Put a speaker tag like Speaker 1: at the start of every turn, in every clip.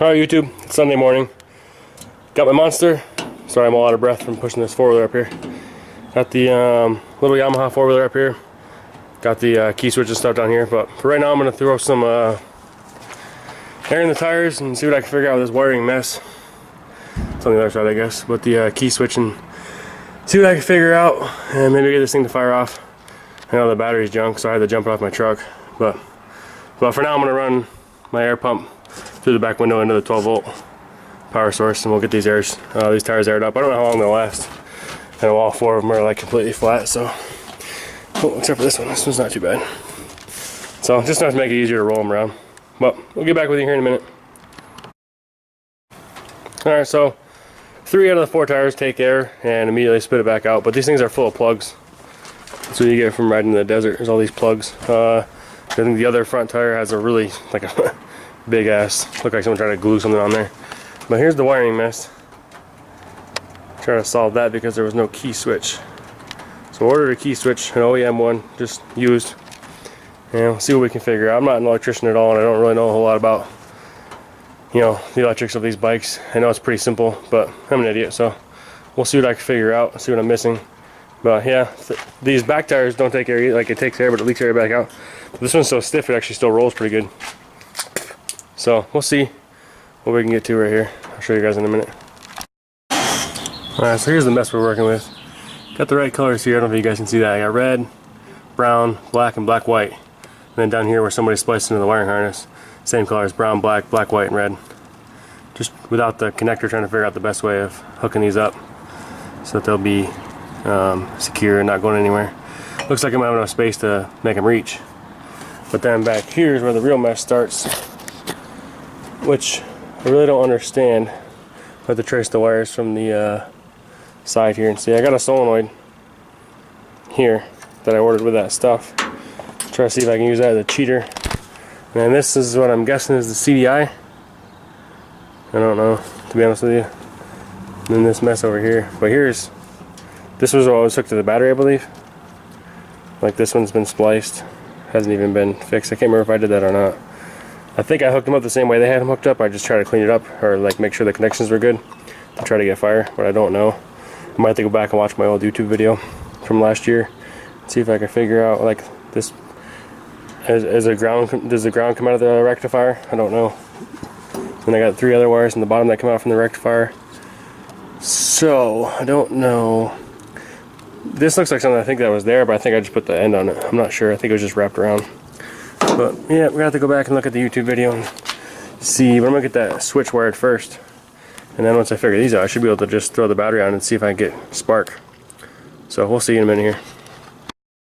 Speaker 1: Alright YouTube, it's Sunday morning. Got my Monster. Sorry I'm all out of breath from pushing this four-wheeler up here. Got the little Yamaha four-wheeler up here. Got the key switch and stuff down here. But for right now I'm going to throw some air in the tires and see what I can figure out with this wiring mess. It's on the other side I guess. But the key switch and see what I can figure out and maybe get this thing to fire off. I know the battery's junk so I had to jump it off my truck. But for now I'm going to run my air pump through the back window into the 12-volt power source, and we'll get these tires aired up. I don't know how long they'll last. I know all four of them are like completely flat, so except for this one. This one's not too bad. So just enough to make it easier to roll them around. But we'll get back with you here in a minute. Alright, so 3 out of the 4 tires take air and immediately spit it back out, but these things are full of plugs. That's what you get from riding in the desert. There's all these plugs. I think the other front tire has a really like a big ass, look like someone tried to glue something on there. But here's the wiring mess. Try to solve that because there was no key switch. So ordered a key switch, an OEM one, just used. And we'll see what we can figure out. I'm not an electrician at all, and I don't really know a whole lot about, you know, the electrics of these bikes. I know it's pretty simple, but I'm an idiot, so we'll see what I can figure out, see what I'm missing. But yeah, these back tires don't take air, like it takes air, but it leaks air back out. But this one's so stiff, it actually still rolls pretty good. So we'll see what we can get to right here. I'll show you guys in a minute. Alright, so here's the mess we're working with. Got the right colors here. I don't know if you guys can see that. I got red, brown, black, and black, white. And then down here where somebody spliced into the wiring harness, same colors, brown, black, black, white, and red. Just without the connector, trying to figure out the best way of hooking these up so that they'll be secure and not going anywhere. Looks like I'm having enough space to make them reach. But then back here is where the real mess starts, which I really don't understand. I have to trace the wires from the side here and see. I got a solenoid here that I ordered with that stuff. Try to see if I can use that as a cheater. And then this is what I'm guessing is the CDI. I don't know, to be honest with you. And then this mess over here. But this was what was hooked to the battery, I believe. Like this one's been spliced. Hasn't even been fixed. I can't remember if I did that or not. I think I hooked them up the same way they had them hooked up. I just tried to clean it up or like make sure the connections were good to try to get fire, but I don't know. I might have to go back and watch my old YouTube video from last year, see if I can figure out like this. Does the ground come out of the rectifier? I don't know. And I got 3 other wires in the bottom that come out from the rectifier. So I don't know. This looks like something I think that was there, but I think I just put the end on it. I'm not sure. I think it was just wrapped around. But yeah, we're gonna have to go back and look at the YouTube video and see. But I'm gonna get that switch wired first, and then once I figure these out, I should be able to just throw the battery on and see if I can get spark. So we'll see in a minute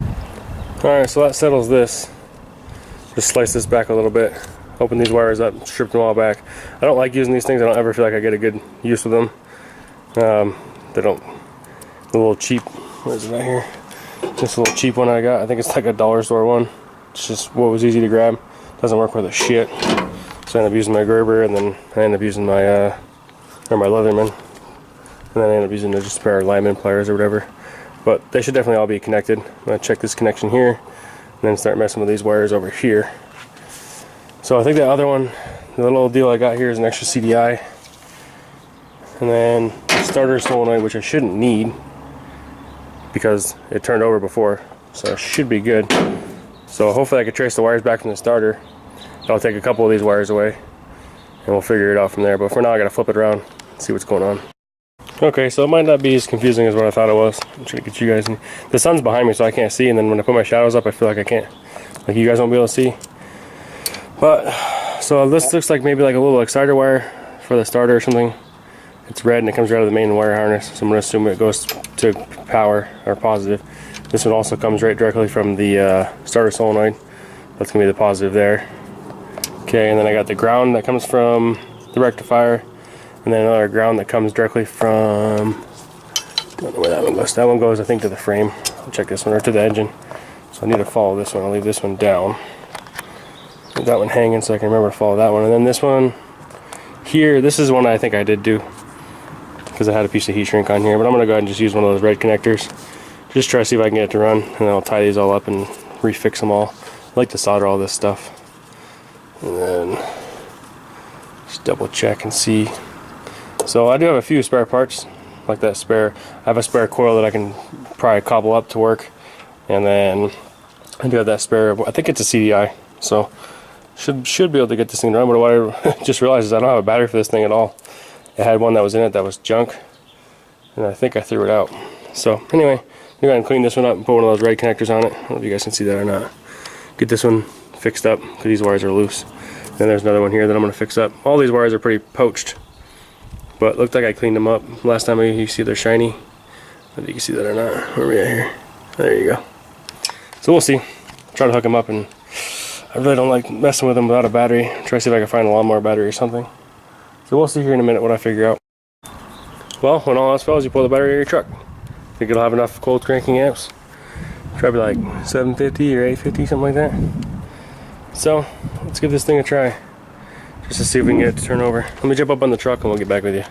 Speaker 1: here. Alright, so that settles this. Just slice this back a little bit, open these wires up, strip them all back. I don't like using these things. I don't ever feel like I get a good use with them. They don't. A little cheap. What is it right here? Just a little cheap one I got. I think it's like a dollar store one. It's just what was easy to grab. Doesn't work with a shit. So I end up using my Gerber, and then I end up using my my Leatherman, and then I end up using just a pair of lineman pliers or whatever. But they should definitely all be connected. I'm gonna check this connection here, and then start messing with these wires over here. So I think the other one, the little deal I got here is an extra CDI, and then the starter solenoid, which I shouldn't need because it turned over before, so it should be good. So hopefully I can trace the wires back from the starter. I'll take a couple of these wires away and we'll figure it out from there. But for now I gotta flip it around and see what's going on. Okay, so it might not be as confusing as what I thought it was. I'm trying to get you guys in. The sun's behind me so I can't see, and then when I put my shadows up I feel like I can't. Like you guys won't be able to see. But, so this looks like maybe like a little exciter wire for the starter or something. It's red and it comes right out of the main wire harness. So I'm gonna assume it goes to power or positive. This one also comes right directly from the starter solenoid. That's going to be the positive there. Okay, and then I got the ground that comes from the rectifier, and then another ground that comes directly from, I don't know where that one goes. That one goes, I think, to the frame. I'll check this one, or to the engine. So I need to follow this one. I'll leave this one down. Leave that one hanging so I can remember to follow that one. And then this one here, this is one I think I did do, because I had a piece of heat shrink on here, but I'm going to go ahead and just use one of those red connectors. Just try to see if I can get it to run, and then I'll tie these all up and refix them all. I like to solder all this stuff. And then just double check and see. So I do have a few spare parts, like that spare. I have a spare coil that I can probably cobble up to work, and then I do have that spare. I think it's a CDI, so should be able to get this thing to run. But what I just realized is I don't have a battery for this thing at all. It had one that was in it that was junk, and I think I threw it out. So anyway, I'm going to clean this one up and put one of those red connectors on it. I don't know if you guys can see that or not. Get this one fixed up because these wires are loose. Then there's another one here that I'm going to fix up. All these wires are pretty poached, but it looked like I cleaned them up last time. You see they're shiny. I don't know if you can see that or not. Where are we at here? There you go. So we'll see. Try to hook them up, and I really don't like messing with them without a battery. Try to see if I can find a lawnmower battery or something. So we'll see here in a minute what I figure out. Well, when all else fails, you pull the battery out of your truck. Think it'll have enough cold cranking amps? Probably like 750 or 850, something like that. So let's give this thing a try, just to see if we can get it to turn over. Let me jump up on the truck and we'll get back with you.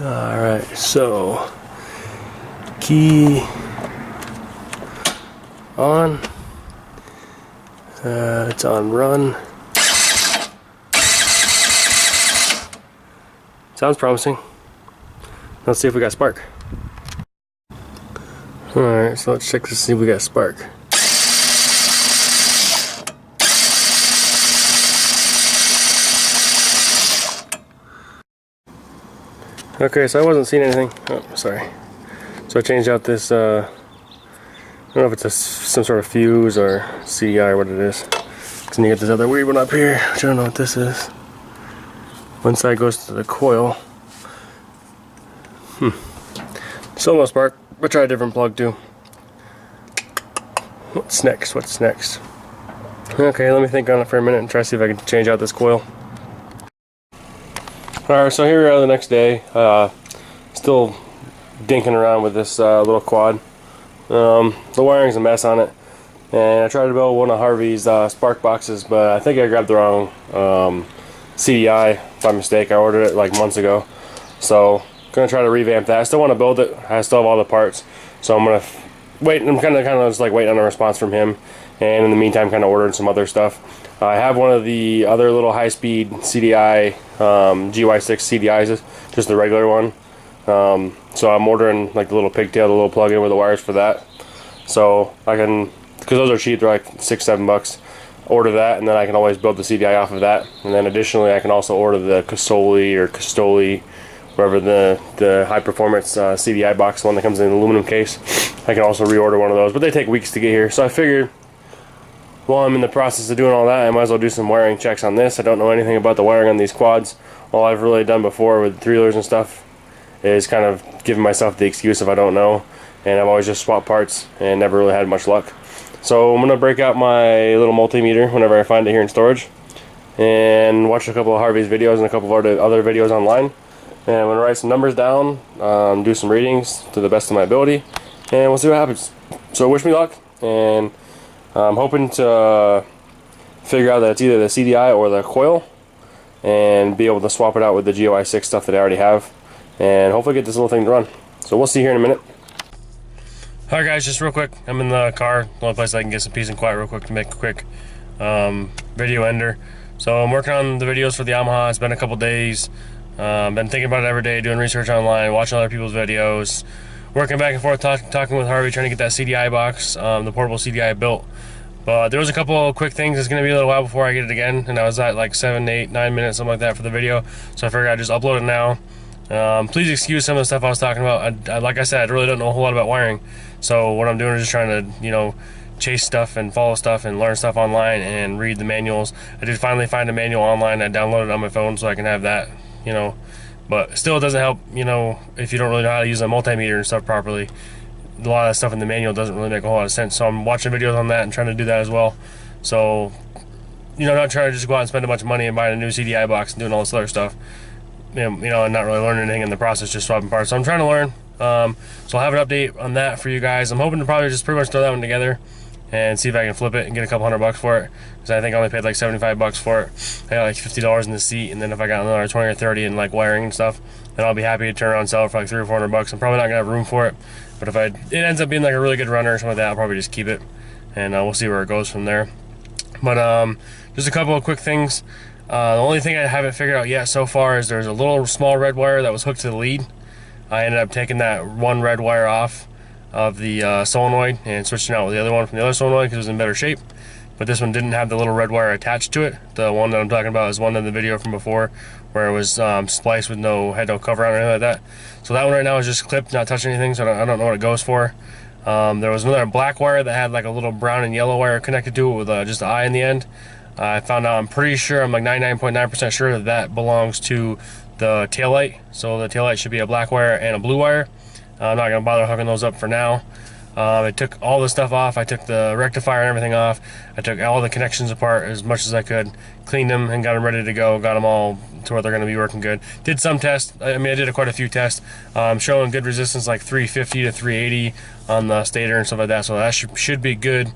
Speaker 1: Alright, so key on. It's on run. Sounds promising. Let's see if we got spark. Alright, so let's check to see if we got spark. Okay, so I wasn't seeing anything. Oh, sorry. So I changed out this, I don't know if it's some sort of fuse or CDI or what it is. Because then you get this other weird one up here, which I don't know what this is. One side goes to the coil. Still no spark, but try a different plug too. What's next? What's next? Okay, let me think on it for a minute and try to see if I can change out this coil. Alright, so here we are the next day. Still dinking around with this little quad. The wiring's a mess on it. And I tried to build one of Harvey's spark boxes, but I think I grabbed the wrong CDI by mistake. I ordered it like months ago. So gonna try to revamp that. I still want to build it. I still have all the parts. So I'm gonna wait. I'm kind of just like waiting on a response from him. And in the meantime, kind of ordering some other stuff. I have one of the other little high-speed CDI GY6 CDIs, just the regular one. So I'm ordering like the little pigtail, the little plug-in with the wires for that. So I can, because those are cheap, they're like $6-7. Order that, and then I can always build the CDI off of that. And then additionally, I can also order the Castoli, whatever the high-performance CDI box, the one that comes in an aluminum case. I can also reorder one of those, but they take weeks to get here. So I figured, while I'm in the process of doing all that, I might as well do some wiring checks on this. I don't know anything about the wiring on these quads. All I've really done before with three-wheelers and stuff is kind of giving myself the excuse if I don't know, and I've always just swapped parts and never really had much luck. So I'm going to break out my little multimeter whenever I find it here in storage and watch a couple of Harvey's videos and a couple of other videos online, and I'm going to write some numbers down, do some readings to the best of my ability, and we'll see what happens. So wish me luck, and I'm hoping to figure out that it's either the CDI or the coil and be able to swap it out with the GY6 stuff that I already have and hopefully get this little thing to run. So we'll see here in a minute. Alright guys, just real quick, I'm in the car, the only place I can get some peace and quiet real quick to make a quick video ender. So I'm working on the videos for the Yamaha. It's been a couple days. Been thinking about it every day, doing research online, watching other people's videos, working back and forth, talking with Harvey, trying to get that CDI box, the portable CDI built. But there was a couple of quick things. It's going to be a little while before I get it again, and I was at like 7, 8, 9 minutes, something like that for the video. So I figured I'd just upload it now. Please excuse some of the stuff I was talking about. Like I said, I really don't know a whole lot about wiring. So what I'm doing is just trying to, you know, chase stuff and follow stuff and learn stuff online and read the manuals. I did finally find a manual online. I downloaded it on my phone so I can have that, you know. But still, it doesn't help, you know, if you don't really know how to use a multimeter and stuff properly. A lot of that stuff in the manual doesn't really make a whole lot of sense. So I'm watching videos on that and trying to do that as well. So, you know, not trying to just go out and spend a bunch of money and buying a new CDI box and doing all this other stuff. You know, and not really learning anything in the process, just swapping parts. So I'm trying to learn. So I'll have an update on that for you guys. I'm hoping to probably just pretty much throw that one together and see if I can flip it and get a couple $100 for it, because I think I only paid like $75 for it. I got like $50 in the seat, and then if I got another 20 or 30 in like wiring and stuff, then I'll be happy to turn around and sell it for like $300 or $400. I'm probably not gonna have room for it, but if it ends up being like a really good runner or something like that, I'll probably just keep it, and we'll see where it goes from there. But just a couple of quick things. The only thing I haven't figured out yet so far is there's a little small red wire that was hooked to the lead. I ended up taking that one red wire off of the solenoid and switching out with the other one from the other solenoid because it was in better shape. But this one didn't have the little red wire attached to it. The one that I'm talking about is one in the video from before where it was spliced with had no cover on or anything like that. So that one right now is just clipped, not touching anything, so I don't know what it goes for. There was another black wire that had like a little brown and yellow wire connected to it with just an eye in the end. I found out, I'm pretty sure, I'm like 99.9% sure that that belongs to the taillight. So the taillight should be a black wire and a blue wire. I'm not going to bother hooking those up for now. I took all the stuff off. I took the rectifier and everything off. I took all the connections apart as much as I could, cleaned them and got them ready to go, got them all to where they're going to be working good. Did some tests. I mean, I did quite a few tests, showing good resistance like 350 to 380 on the stator and stuff like that, so that should be good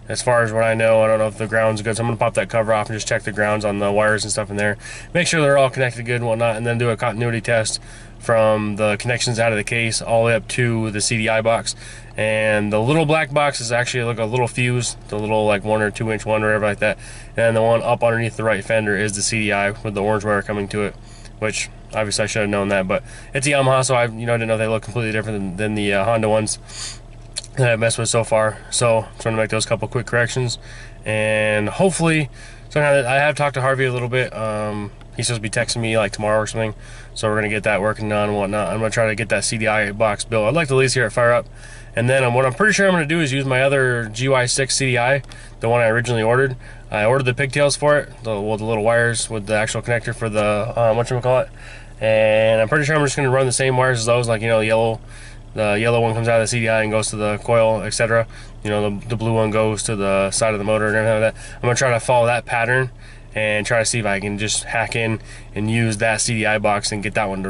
Speaker 1: as far as what I know. I don't know if the ground's good, so I'm going to pop that cover off and just check the grounds on the wires and stuff in there. Make sure they're all connected good and whatnot, and then do a continuity test from the connections out of the case all the way up to the CDI box. And the little black box is actually like a little fuse, the little like 1 or 2 inch one or whatever like that. And the one up underneath the right fender is the CDI with the orange wire coming to it, which obviously I should have known that, but it's a Yamaha, so I didn't know they look completely different than the Honda ones that I've messed with so far. So I'm trying to make those couple quick corrections, and hopefully somehow. I have talked to Harvey a little bit. He's supposed to be texting me like tomorrow or something, so we're gonna get that working on and whatnot. I'm gonna try to get that CDI box built. I'd like to at least hear it fire up, and then what I'm pretty sure I'm gonna do is use my other GY6 CDI, the one I originally ordered. I ordered the pigtails for it, the little wires with the actual connector for the whatchamacallit, and I'm pretty sure I'm just gonna run the same wires as those, like, the yellow one comes out of the CDI and goes to the coil, etc. The blue one goes to the side of the motor and everything like that. I'm gonna try to follow that pattern and try to see if I can just hack in and use that CDI box and get that one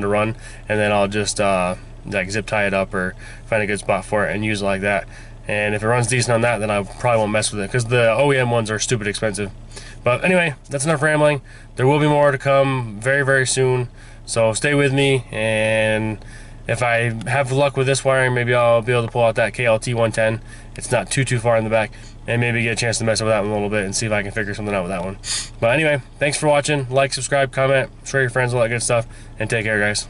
Speaker 1: to run, and then I'll just like zip tie it up or find a good spot for it and use it like that. And if it runs decent on that, then I probably won't mess with it, because the OEM ones are stupid expensive. But anyway, that's enough rambling. There will be more to come very, very soon, so stay with me. And if I have luck with this wiring, maybe I'll be able to pull out that KLT 110. It's not too far in the back, and maybe get a chance to mess with that one a little bit and see if I can figure something out with that one. But anyway, thanks for watching. Like, subscribe, comment, share your friends, all that good stuff, and take care, guys.